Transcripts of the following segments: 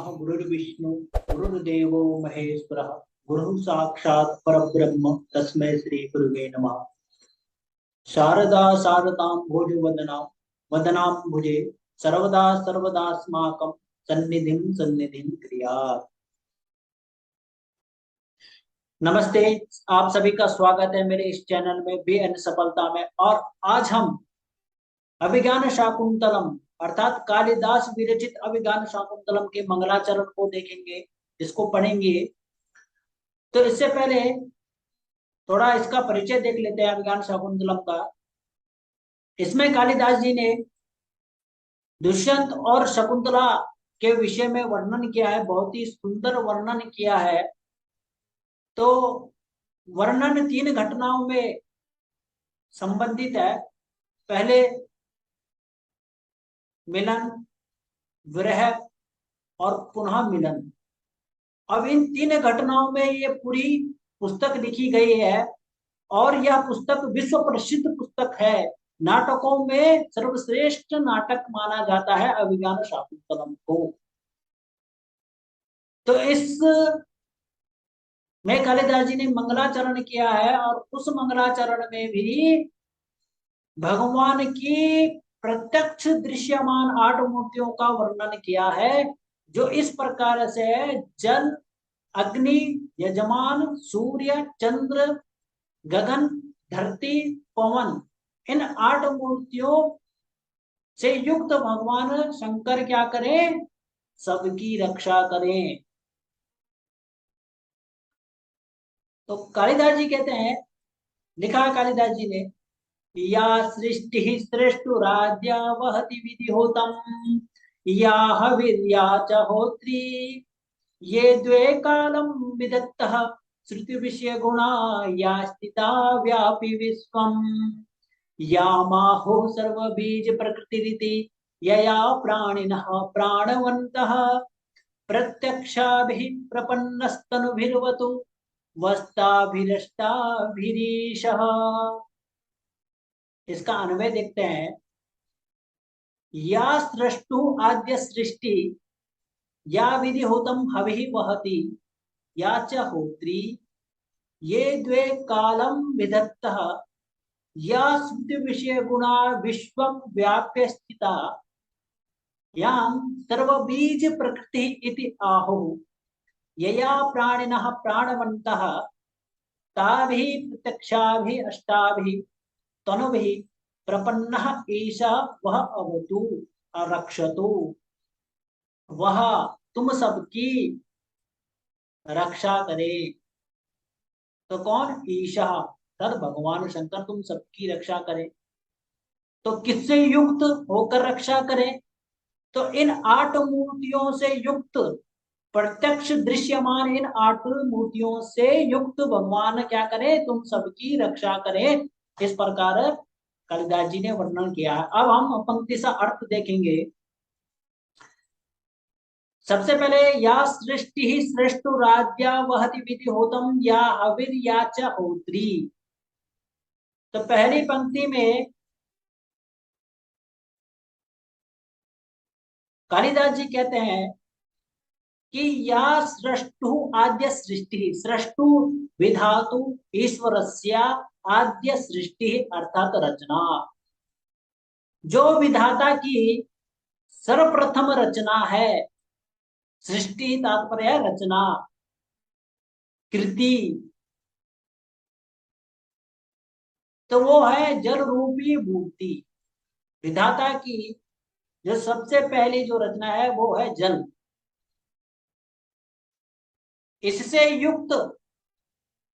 गुरुर्विष्णु गुरुर्देवो महेश्वरः गुरुः साक्षात् परब्रह्म तस्मै श्री गुरुवे नमः। शारदा सारदां भोजवदनां वदनां भुजे सर्वदा सर्वदास्माकं सन्निधिं क्रियात्। नमस्ते, आप सभी का स्वागत है मेरे इस चैनल में बेअन सफलता में। और आज हम अभिज्ञान शाकुंतलम अर्थात कालिदास विरचित अभिज्ञान शाकुंतलम के मंगलाचरण को देखेंगे, इसको पढ़ेंगे। तो इससे पहले थोड़ा इसका परिचय देख लेते हैं अभिज्ञान शाकुंतलम का। इसमें कालिदास जी ने दुष्यंत और शकुंतला के विषय में वर्णन किया है, बहुत ही सुंदर वर्णन किया है। तो वर्णन 3 घटनाओं में संबंधित है। पहले मिलन, विरह और पुनः मिलन। अब इन 3 घटनाओं में ये पूरी पुस्तक लिखी गई है और यह पुस्तक विश्व प्रसिद्ध पुस्तक है। नाटकों में सर्वश्रेष्ठ नाटक माना जाता है अभिज्ञान शाकुंतलम को। तो इस में कालिदास जी ने मंगलाचरण किया है और उस मंगलाचरण में भी भगवान की प्रत्यक्ष दृश्यमान 8 मूर्तियों का वर्णन किया है, जो इस प्रकार से है। जल, अग्नि, यजमान, सूर्य, चंद्र, गगन, धरती, पवन, इन 8 मूर्तियों से युक्त भगवान शंकर क्या करें? सबकी रक्षा करें। तो कालिदास जी कहते हैं, लिखा है कालिदास जी ने, या सृष्टि सृष्टुराद्या वहति विधिहोतम या हविर्या च होत्री ये द्वे कालम विदत्तः श्रुति विषय गुणा या स्थिता व्यापी विश्वम या माहो सर्व बीज प्रकृति यया प्राणिनः प्राणवन्तः प्रत्यक्षाभिः प्रपन्नस्तनुभिर्वतु वस्ताभिरष्टाभिरीशः। इसका अन्वय देखते हैं। या सृष्टु आद्य सृष्टि या विधि होतम हवि वहति या च होत्री ये द्वे कालम विदत्तः या श्रुति विषय गुणा विश्वम व्याप्य स्थिता यां सर्वबीज प्रकृति इति आहो यया प्राणिनः प्राणवन्तः ताभिः प्रत्यक्षाभिः अष्टाभिः तनुभिः प्रपन्नः ईशा वह अवतु रक्षतु। वह तुम सबकी रक्षा करे। तो कौन? ईशा, तद भगवान शंकर तुम सबकी रक्षा करे। तो किससे युक्त होकर रक्षा करे? तो इन 8 मूर्तियों से युक्त, प्रत्यक्ष दृश्यमान इन 8 मूर्तियों से युक्त भगवान क्या करे? तुम सबकी रक्षा करे। इस प्रकार कालिदास जी ने वर्णन किया है। अब हम पंक्ति सा अर्थ देखेंगे। सबसे पहले या सृष्टि ही सृष्टु राज्या वहति विधि होतम या हविर या च होत्री। तो पहली पंक्ति में कालिदास जी कहते हैं कि या सृष्टु आद्य सृष्टि, सृष्टु विधातु ईश्वरस्य आद्य सृष्टि अर्थात रचना, जो विधाता की सर्वप्रथम रचना है। सृष्टि तात्पर्य है रचना, कृति। तो वो है जल रूपी मूर्ति। विधाता की जो सबसे पहली जो रचना है वो है जल। इससे युक्त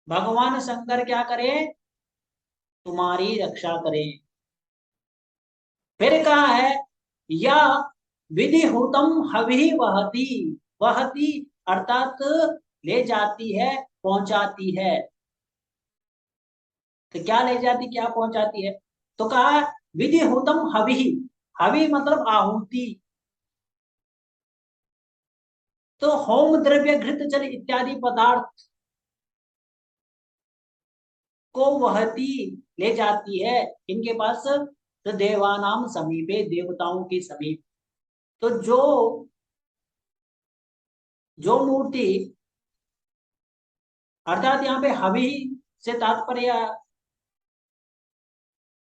भगवान शंकर क्या करें? तुम्हारी रक्षा करें। फिर कहा है या विधि होतम हवि वहती, वहती अर्थात ले जाती है, पहुंचाती है। तो क्या ले जाती, क्या पहुंचाती है? तो कहा विधि होतम हवि, हवि मतलब आहुति। तो होम द्रव्य घृत जल इत्यादि पदार्थ को वहती ले जाती है इनके पास, तो देवानाम समीपे, देवताओं के समीप। तो जो जो मूर्ति, अर्थात यहाँ पे हवि से तात्पर्य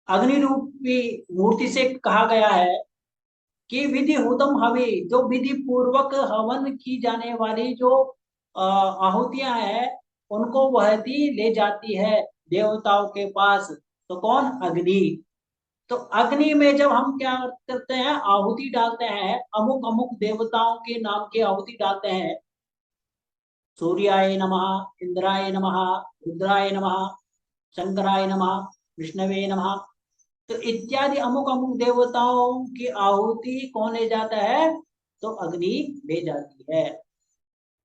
अग्नि रूपी मूर्ति से कहा गया है कि विधि हुतम हवि, जो विधि पूर्वक हवन की जाने वाली जो आहुतियां हैं उनको वहती ले जाती है देवताओं के पास। तो कौन? अग्नि। तो अग्नि में जब हम क्या करते हैं, आहुति डालते हैं, अमुक अमुक देवताओं के नाम की आहुति डालते हैं, सूर्याय नमः, इंद्राय नमः, रुद्राय नमः, शंकराय नमः, विष्णवे नमः, तो इत्यादि अमुक अमुक देवताओं की आहुति कौन ले जाता है? तो अग्नि ले जाती है।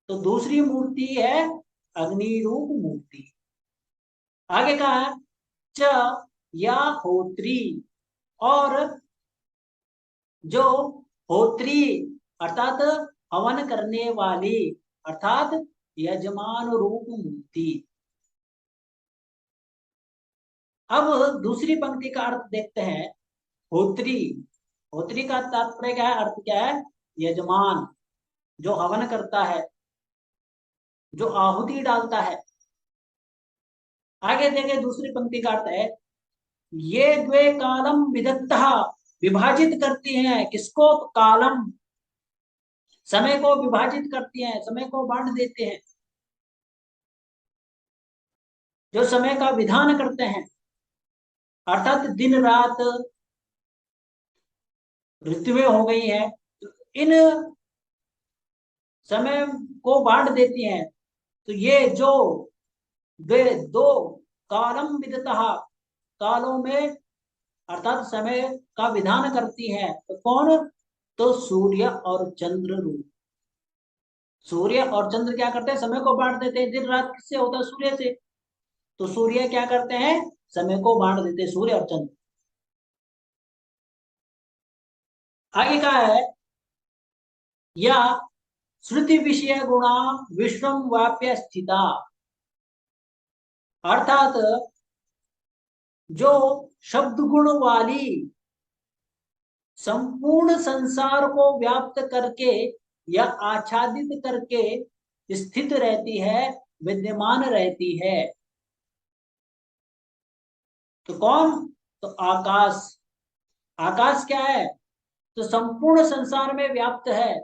तो दूसरी मूर्ति है अग्नि रूप मूर्ति। आगे कहा है च या होत्री, और जो होत्री अर्थात हवन करने वाली अर्थात यजमान रूप मूर्ति। अब दूसरी पंक्ति का अर्थ देखते हैं। होत्री, होत्री का तात्पर्य क्या है, अर्थ क्या है? यजमान, जो हवन करता है, जो आहुति डालता है। आगे देखें दूसरी पंक्ति का अर्थ है ये द्वे कालम विदत्तः, विभाजित करती हैं किसको? कालम, समय को विभाजित करती हैं, समय को बांट देते हैं, जो समय का विधान करते हैं, अर्थात दिन रात ऋतुएं हो गई हैं, तो इन समय को बांट देती हैं। तो ये जो वे दो कालम विदतः, कालों में अर्थात समय का विधान करती है, तो कौन? तो सूर्य और चंद्र रूप। सूर्य और चंद्र क्या करते हैं? समय को बांट देते हैं। दिन रात किससे होता है? सूर्य से। तो सूर्य क्या करते हैं? समय को बांट देते हैं, सूर्य और चंद्र। आगे कहा है या श्रुति विषय गुणा विश्वम व्याप्य स्थिता, अर्थात जो शब्द गुण वाली संपूर्ण संसार को व्याप्त करके या आच्छादित करके स्थित रहती है, विद्यमान रहती है। तो कौन? तो आकाश। आकाश क्या है? तो संपूर्ण संसार में व्याप्त है,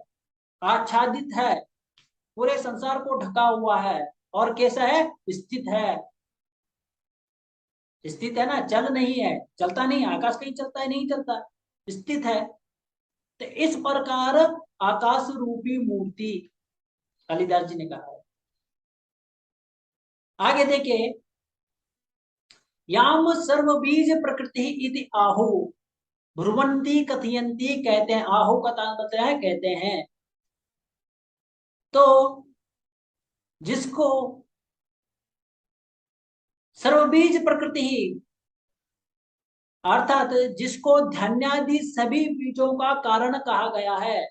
आच्छादित है, पूरे संसार को ढका हुआ है, और कैसा है? स्थित है। स्थित है ना, चल नहीं है, चलता नहीं, आकाश कहीं चलता है? नहीं चलता, स्थित है। तो इस प्रकार आकाश रूपी मूर्ति कालिदास जी ने कहा है। आगे देखिए याम सर्वबीज प्रकृति इति आहु ब्रुवंती कथयंती, कहते हैं, आहु का तात्पर्य है कहते हैं। तो जिसको सर्वबीज प्रकृति ही, अर्थात जिसको धन्यादि सभी बीजों का कारण कहा गया है,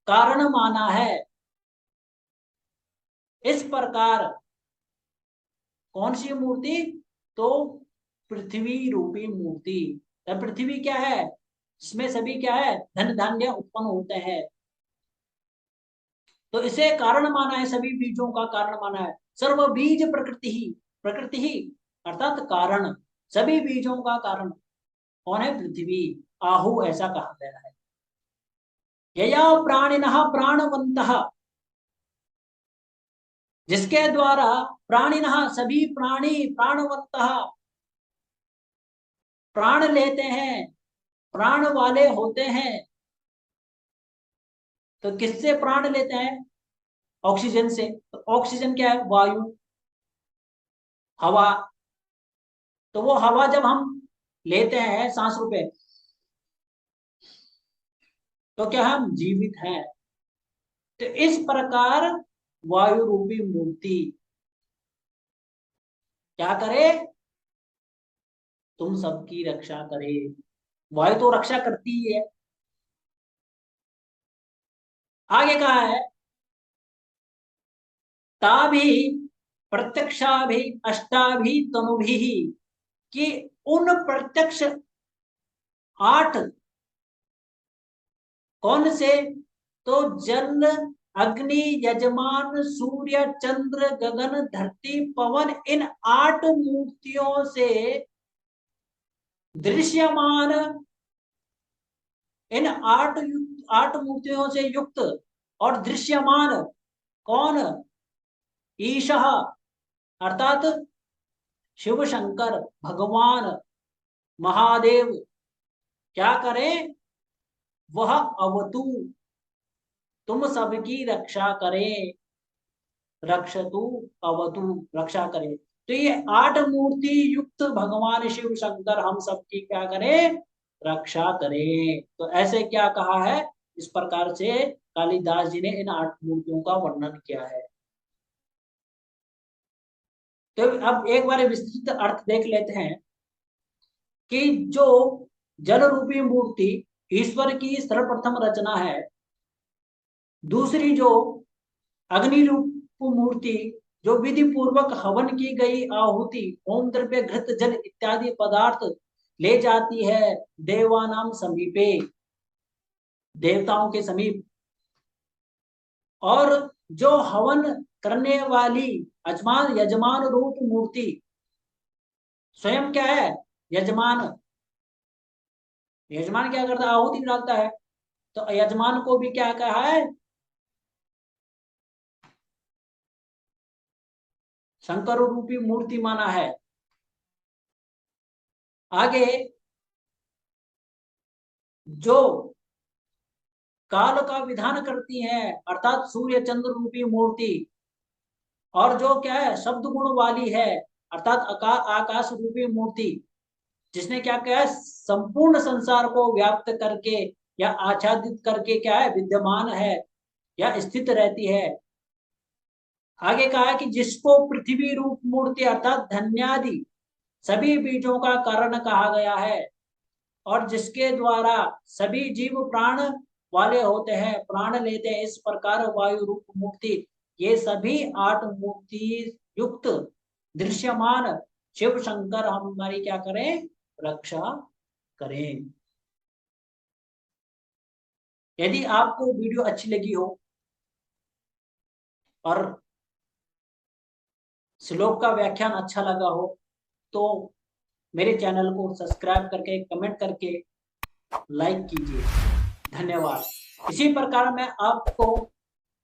कारण माना है, इस प्रकार कौन सी मूर्ति? तो पृथ्वी रूपी मूर्ति। पृथ्वी क्या है? इसमें सभी क्या है? धन धान्य उत्पन्न होते हैं, तो इसे कारण माना है, सभी बीजों का कारण माना है। सर्व बीज प्रकृति ही, प्रकृति ही अर्थात कारण, सभी बीजों का कारण कौन है? पृथ्वी। आहु ऐसा कहा गया है। यया प्राणिनः प्राणवन्तः, जिसके द्वारा प्राणिनः सभी प्राणी, प्राणवन्तः प्राण लेते हैं, प्राण वाले होते हैं। तो किससे प्राण लेते हैं? ऑक्सीजन से। तो ऑक्सीजन क्या है? वायु, हवा। तो वो हवा जब हम लेते हैं सांस रूपे, तो क्या हम जीवित हैं? तो इस प्रकार वायु रूपी मूर्ति क्या करे? तुम सबकी रक्षा करे। वायु तो रक्षा करती ही है। आगे कहा है ताभि प्रत्यक्षाभि अष्टाभि तनुभि, कि उन प्रत्यक्ष 8 कौन से? तो जल अग्नि, यजमान, सूर्य, चंद्र, गगन, धरती, पवन, इन 8 मूर्तियों से दृश्यमान, इन 8 मूर्तियों से युक्त और दृश्यमान कौन? ईशः अर्थात शिव शंकर भगवान महादेव क्या करें? वह अवतु, तुम सबकी रक्षा करें, रक्षतु अवतु, रक्षा करे। तो ये 8 मूर्ति युक्त भगवान शिव शंकर हम सबकी क्या करें? रक्षा करें। तो ऐसे क्या कहा है? इस प्रकार से कालिदास जी ने इन 8 मूर्तियों का वर्णन किया है। तो अब एक बार विस्तृत अर्थ देख लेते हैं कि जो जल रूपी मूर्ति ईश्वर की सर्वप्रथम रचना है, दूसरी जो अग्नि रूप मूर्ति जो विधि पूर्वक हवन की गई आहुति, होम द्रव्य, घृत, जल इत्यादि पदार्थ ले जाती है देवानाम समीपे, देवताओं के समीप, और जो हवन करने वाली यजमान रूप मूर्ति स्वयं क्या है? यजमान। यजमान क्या करता है? आहुति डालता है। तो यजमान को भी क्या कहा है? शंकर रूपी मूर्ति माना है। आगे जो काल का विधान करती है अर्थात सूर्य चंद्र रूपी मूर्ति, और जो क्या है? शब्द गुण वाली है अर्थात आकाश रूपी मूर्ति, जिसने क्या किया है? संपूर्ण संसार को व्याप्त करके या आच्छादित करके क्या है? विद्यमान है या स्थित रहती है। आगे कहा कि जिसको पृथ्वी रूप मूर्ति अर्थात धन्यादि सभी बीजों का कारण कहा गया है, और जिसके द्वारा सभी जीव प्राण वाले होते हैं, प्राण लेते हैं, इस प्रकार वायु रूप मूर्ति, ये सभी 8 मूर्ति युक्त दृश्यमान शिव शंकर हमारी क्या करें? रक्षा करें। यदि आपको वीडियो अच्छी लगी हो और श्लोक का व्याख्यान अच्छा लगा हो तो मेरे चैनल को सब्सक्राइब करके, कमेंट करके लाइक कीजिए। धन्यवाद। इसी प्रकार मैं आपको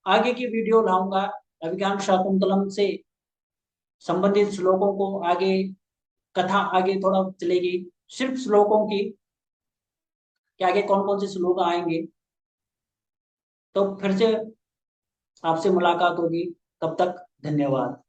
आगे की वीडियो लाऊंगा अभिज्ञान शाकुंतलम से संबंधित श्लोकों को। आगे कथा आगे थोड़ा चलेगी सिर्फ श्लोकों की, कि आगे कौन कौन से श्लोक आएंगे। तो फिर से आपसे मुलाकात होगी, तब तक धन्यवाद।